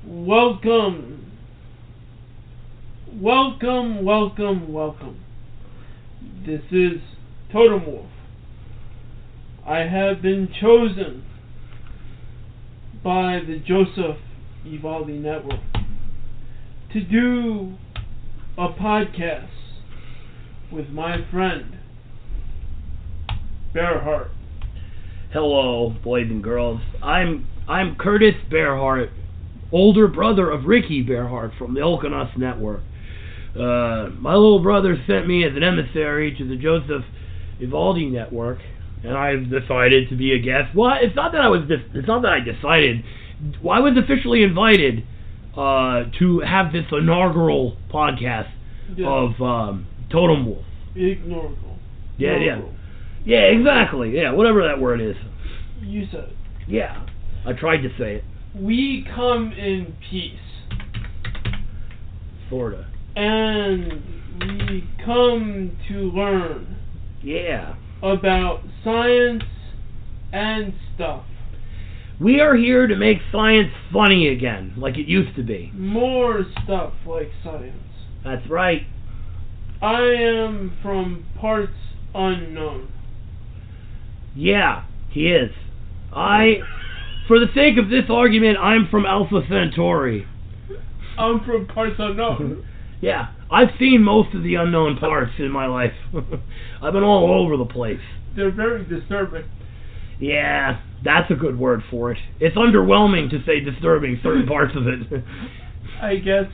Welcome. This is Totem. I have been chosen by the Joseph Evaldi Network to do a podcast with my friend Bearheart. Hello, boys and girls. I'm Curtis Bearheart, older brother of Ricky Bearheart from the Inaugural Network. My little brother sent me as an emissary to the Joseph Evaldi Network, and I've decided to be a guest. Well, it's not that I decided. Well, I was officially invited to have this inaugural podcast of Totem Wolf. Inaugural. Yeah, exactly. Yeah, whatever that word is. You said it. Yeah, I tried to say it. We come in peace. Sorta. And we come to learn. Yeah. About science and stuff. We are here to make science funny again, like it used to be. More stuff like science. That's right. I am from parts unknown. Yeah, he is. For the sake of this argument, I'm from Alpha Centauri. I'm from parts unknown. Yeah, I've seen most of the unknown parts in my life. I've been all over the place. They're very disturbing. Yeah, that's a good word for it. It's underwhelming to say disturbing certain parts of it. I guess.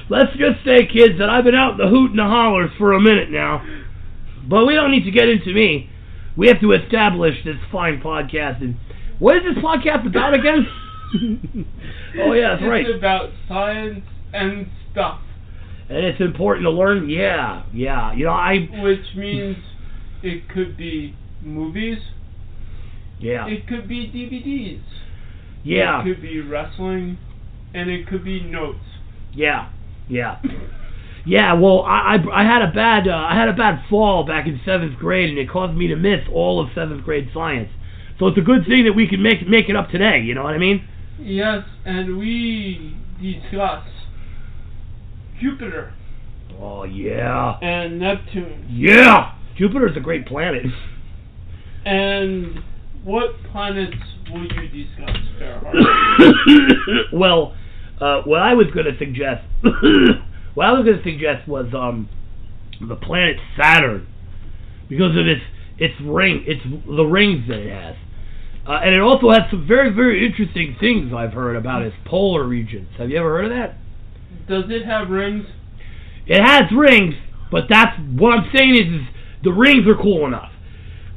Let's just say, kids, that I've been out in the hoot and the hollers for a minute now. But we don't need to get into me. We have to establish this fine podcast. And what is this podcast about again? Oh, yeah, that's right. It's about science and stuff. And it's important to learn? Yeah. You know, Which means it could be movies. Yeah. It could be DVDs. Yeah. It could be wrestling. And it could be notes. Yeah. Yeah, well, I had a bad fall back in 7th grade, and it caused me to miss all of 7th grade science. So it's a good thing that we can make it up today, you know what I mean? Yes, and we discuss Jupiter. Oh, yeah. And Neptune. Yeah! Jupiter's a great planet. And what planets will you discuss, Bearheart? Well, what I was going to suggest was the planet Saturn, because of its the rings that it has, and it also has some very, very interesting things I've heard about its polar regions. Have you ever heard of that? Does it have rings? It has rings, but that's what I'm saying is the rings are cool enough,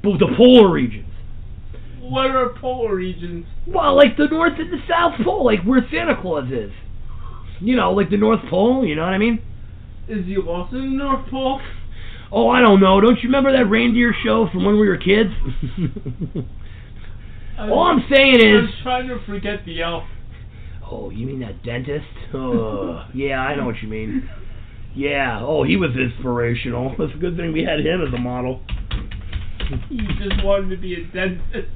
but the polar regions. What are polar regions? Well, like the North and the South Pole, like where Santa Claus is. You know, like the North Pole, you know what I mean? Is he also in the North Pole? Oh, I don't know. Don't you remember that reindeer show from when we were kids? All I'm saying is... I'm trying to forget the elf. Oh, you mean that dentist? Oh, yeah, I know what you mean. Yeah, oh, he was inspirational. It's a good thing we had him as a model. You just wanted to be a dentist.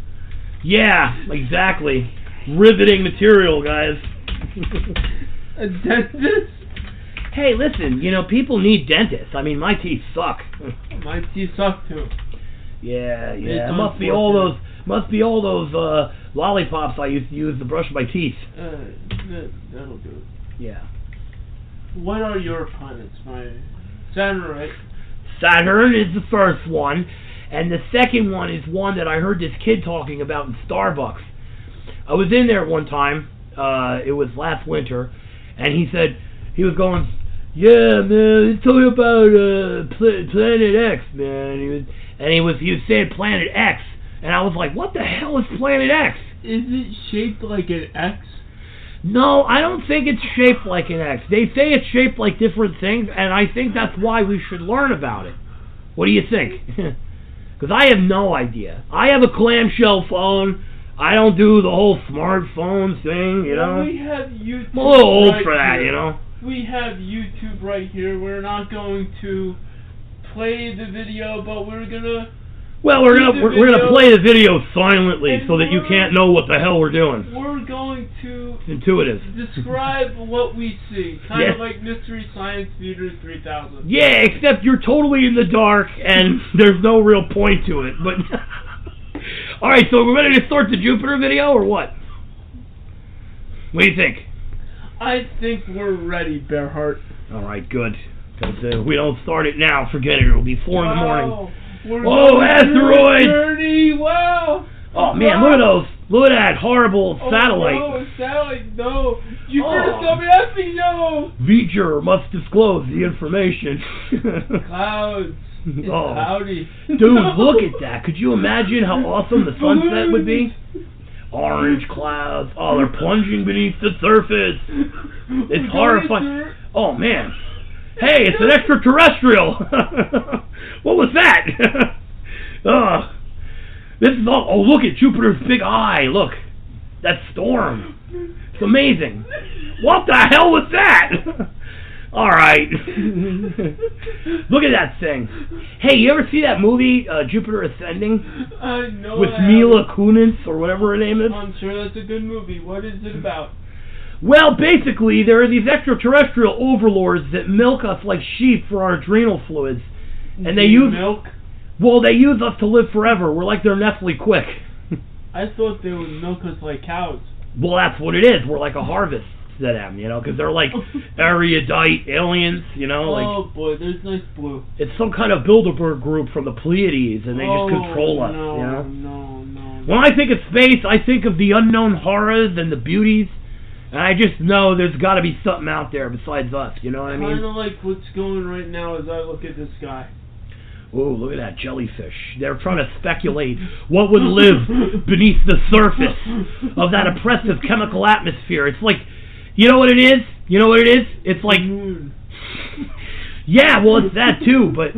Yeah, exactly. Riveting material, guys. A dentist? Hey, listen, you know, people need dentists. I mean, my teeth suck. My teeth suck too. Yeah. It must be all those lollipops I used to use to brush my teeth. That'll do it. Yeah. What are your planets, my Saturn, right? Saturn is the first one, and the second one is one that I heard this kid talking about in Starbucks. I was in there one time. It was last winter, and he said he was going, "Yeah, man, he's talking about Planet X, man." He was saying Planet X, and I was like, "What the hell is Planet X?" Is it shaped like an X? No, I don't think it's shaped like an X. They say it's shaped like different things, and I think that's why we should learn about it. What do you think? Because I have no idea. I have a clamshell phone. I don't do the whole smartphone thing, you know. Well, we have YouTube. I'm a little old for that, you know. We have YouTube right here. We're not going to play the video, but we're gonna Well, we're gonna play the video silently so that you can't know what the hell we're doing. We're going to it's intuitive. Describe what we see, kind of like Mystery Science Theater 3000. Yeah, except you're totally in the dark and there's no real point to it. But all right, so we're ready to start the Jupiter video or what? What do you think? I think we're ready, Bearheart. All right, good. Because if we don't start it now, forget it. It'll be 4 in the morning. Oh, asteroid! Wow! Oh man, look at those! Look at that horrible satellite! No, satellite, no! Jupiter, WSB, no! V'ger must disclose the information. Clouds. It's cloudy. Dude, look at that! Could you imagine how awesome the sunset would be? Orange clouds. Oh, they're plunging beneath the surface. It's horrifying. Oh man. Hey, it's an extraterrestrial! What was that? This is all. Oh, look at Jupiter's big eye. Look, that storm. It's amazing. What the hell was that? All right. Look at that thing. Hey, you ever see that movie, Jupiter Ascending? I know. With Mila Kunis or whatever her name is. I'm sure that's a good movie. What is it about? Well, basically, there are these extraterrestrial overlords that milk us like sheep for our adrenal fluids, and they use milk. Well, they use us to live forever. We're like their Nestle Quick. I thought they would milk us like cows. Well, that's what it is. We're like a harvest to them, you know, because they're like erudite aliens, you know. Like, oh boy, there's nice blue. It's some kind of Bilderberg group from the Pleiades, and they just control us, no, you know. No. When I think of space, I think of the unknown horrors and the beauties. And I just know there's got to be something out there besides us, you know what I mean? Kind of like what's going right now as I look at the sky. Oh, look at that jellyfish. They're trying to speculate what would live beneath the surface of that oppressive chemical atmosphere. It's like, you know what it is? You know what it is? It's like, yeah, well, it's that too, but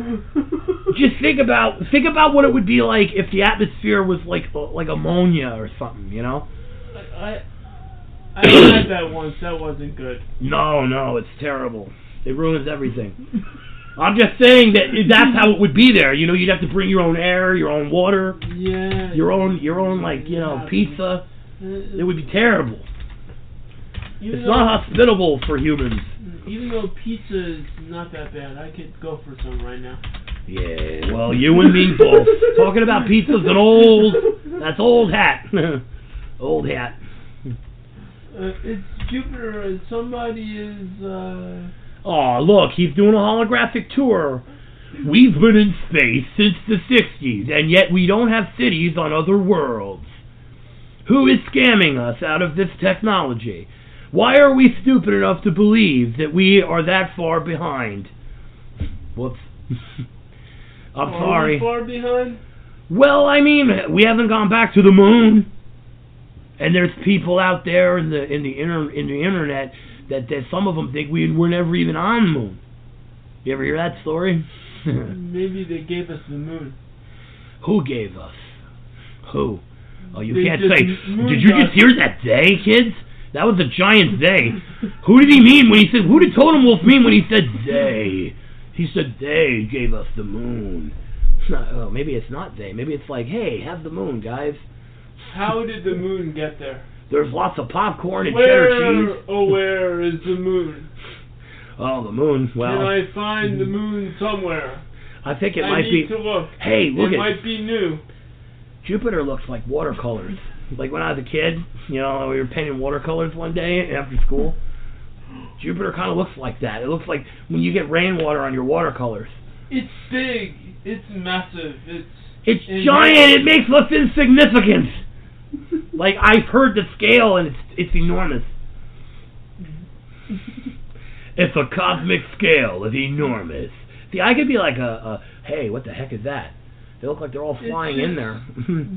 just think about what it would be like if the atmosphere was like ammonia or something, you know? I had that once. That wasn't good. No, it's terrible. It ruins everything. I'm just saying that's how it would be there. You know, you'd have to bring your own air, your own water, your own like, you know, pizza. It would be terrible. It's not hospitable for humans. Even though pizza is not that bad, I could go for some right now. Yeah, well, you and me both. Talking about pizza's that's old hat. Old hat. It's Jupiter and somebody is, Oh, look, he's doing a holographic tour. We've been in space since the 60s, and yet we don't have cities on other worlds. Who is scamming us out of this technology? Why are we stupid enough to believe that we are that far behind? Whoops. I'm sorry. Are we far behind? Well, I mean, we haven't gone back to the moon. And there's people out there in the internet that some of them think we're never even on the moon. You ever hear that story? Maybe they gave us the moon. Who gave us? Who? Oh, you can't say. Did you just hear that they, kids? That was a giant they. Who did he mean when he said? Who did Totem Wolf mean when he said they? He said they gave us the moon. Oh, maybe it's not they. Maybe it's like, hey, have the moon, guys. How did the moon get there? There's lots of popcorn and cheddar cheese. Oh, where is the moon? Oh, the moon. Well, can I find the moon somewhere? I think it might be. I need to look. Hey, look it might be new. Jupiter looks like watercolors. Like when I was a kid, you know, we were painting watercolors one day after school. Jupiter kind of looks like that. It looks like when you get rainwater on your watercolors. It's big. It's massive. It's giant. It makes us insignificant. Like, I've heard the scale, and it's enormous. It's a cosmic scale of enormous. See, I could be like hey, what the heck is that? They look like they're all flying in there.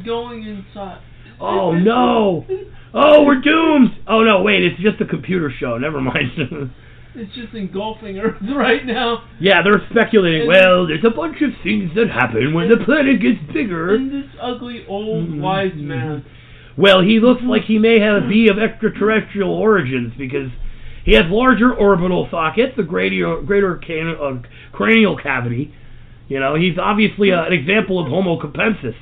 Going inside. Oh, no. Oh, we're doomed. Oh, no, wait, it's just a computer show. Never mind. It's just engulfing Earth right now. Yeah, they're speculating, well, there's a bunch of things that happen when the planet gets bigger. And this ugly old wise man. Well, he looks like he may be of extraterrestrial origins because he has larger orbital sockets, a greater cranial cavity. You know, he's obviously an example of Homo capensis.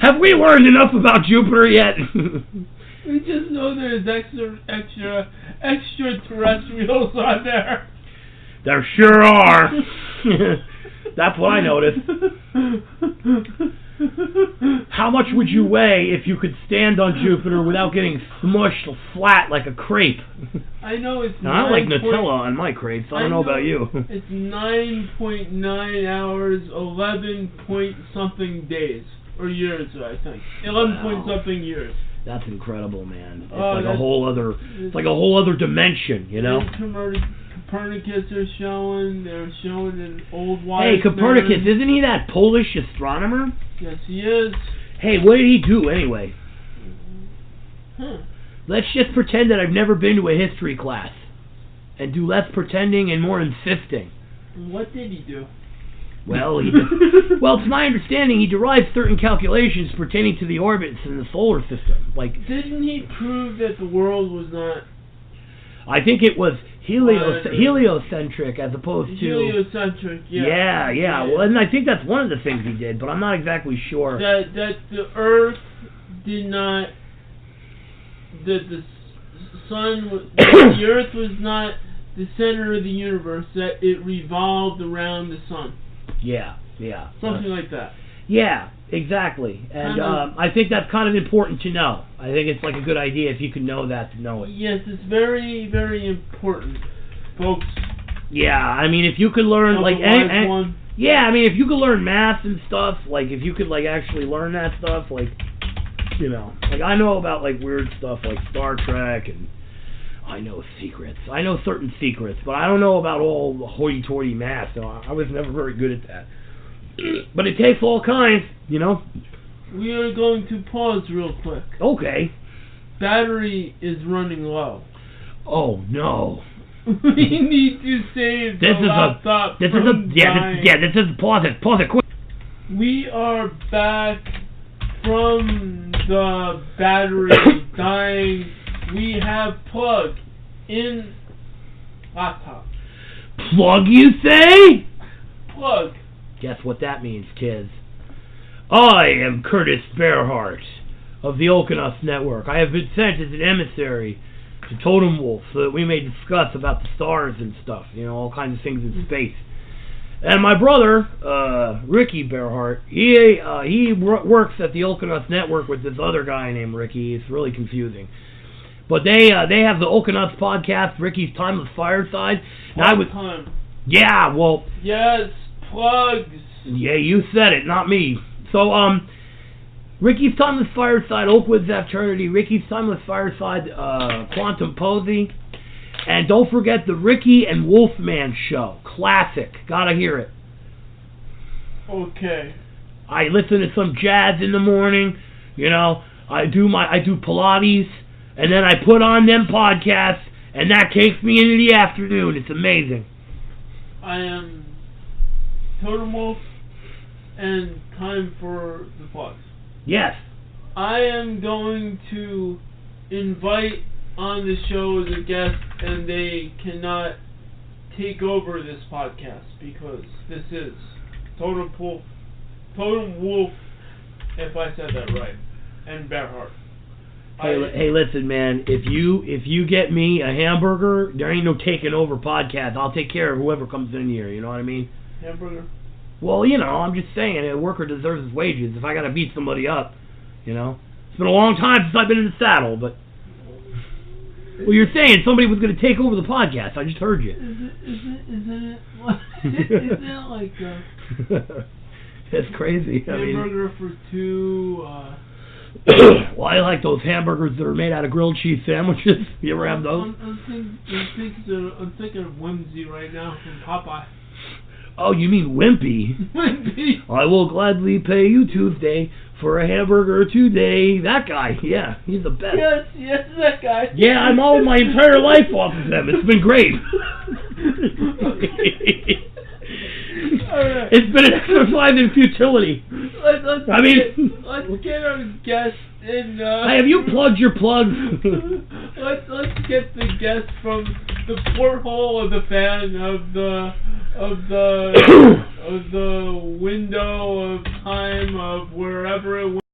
Have we learned enough about Jupiter yet? We just know there's extraterrestrials on there. There sure are. That's what I noticed. How much would you weigh if you could stand on Jupiter without getting smushed flat like a crepe? I know it's. Now, I like Nutella on my crepes. I don't know about you. It's 9.9 hours, 11 point something days or years, I think. 11 point something years. That's incredible, man. It's like a whole other. It's like a whole other dimension, you know. Copernicus are showing. They're showing an old wise Hey, Copernicus, man. Isn't he that Polish astronomer? Yes, he is. Hey, what did he do anyway? Huh. Let's just pretend that I've never been to a history class, and do less pretending and more insisting. What did he do? Well, well, to my understanding, he derived certain calculations pertaining to the orbits in the solar system. Like, didn't he prove that the world was not? I think it was heliocentric as opposed to heliocentric. Yeah. Yeah. Well, and I think that's one of the things he did, but I'm not exactly sure. That the Earth did not. That the sun, the Earth was not the center of the universe. That it revolved around the sun. Yeah. Something like that. Yeah, exactly. And I think that's kind of important to know. I think it's like a good idea if you can know that to know it. Yes, it's very, very important, folks. Yeah, I mean, if you could learn yeah, I mean, if you could learn math and stuff, like if you could like actually learn that stuff, like, you know, like I know about like weird stuff like Star Trek, and I know secrets. I know certain secrets, but I don't know about all the hoity-toity math. So I was never very good at that. But it takes all kinds, you know. We are going to pause real quick. Okay. Battery is running low. Oh no. We need to save the laptop from dying. This is pause it quick. We are back from the battery dying. We have plug in laptop. Plug, you say? Plug. Guess what that means, kids. I am Curtis Bearhart of the Okeanos Network. I have been sent as an emissary to Totem Wolf so that we may discuss about the stars and stuff, you know, all kinds of things in space. And my brother, Ricky Bearhart, he works at the Okeanos Network with this other guy named Ricky. It's really confusing. But they have the Okeanos podcast, Ricky's Timeless Fireside. Time. Yeah, well. Yes, plugs. Yeah, you said it, not me. So, Ricky's Timeless Fireside, Oakwood's Eternity, Ricky's Timeless Fireside, Quantum Posey, and don't forget the Ricky and Wolfman show, classic. Gotta hear it. Okay. I listen to some jazz in the morning. You know, I do Pilates. And then I put on them podcasts, and that takes me into the afternoon. It's amazing. I am Totem Wolf, and time for the plugs. Yes. I am going to invite on the show as a guest, and they cannot take over this podcast because this is Totem Wolf, if I said that right, and Bearhart. Hey, listen, man. If you get me a hamburger, there ain't no taking over podcast. I'll take care of whoever comes in here. You know what I mean? Hamburger. Well, you know, I'm just saying, a worker deserves his wages. If I gotta beat somebody up, you know, it's been a long time since I've been in the saddle. But well, you're saying somebody was gonna take over the podcast. I just heard you. Isn't it like that's crazy. Hamburger for two. Well, I like those hamburgers that are made out of grilled cheese sandwiches. You ever have those? I'm thinking of Whimsy right now from Popeye. Oh, you mean Wimpy? Wimpy. I will gladly pay you Tuesday for a hamburger today. That guy, yeah, he's the best. Yes, that guy. Yeah, I modeled my entire life off of them. It's been great. Right. It's been an exercise in futility. Let's get our guest in. Hey, have you plugged your plugs? Let's get the guest from the porthole of the fan of the window of time of wherever it went.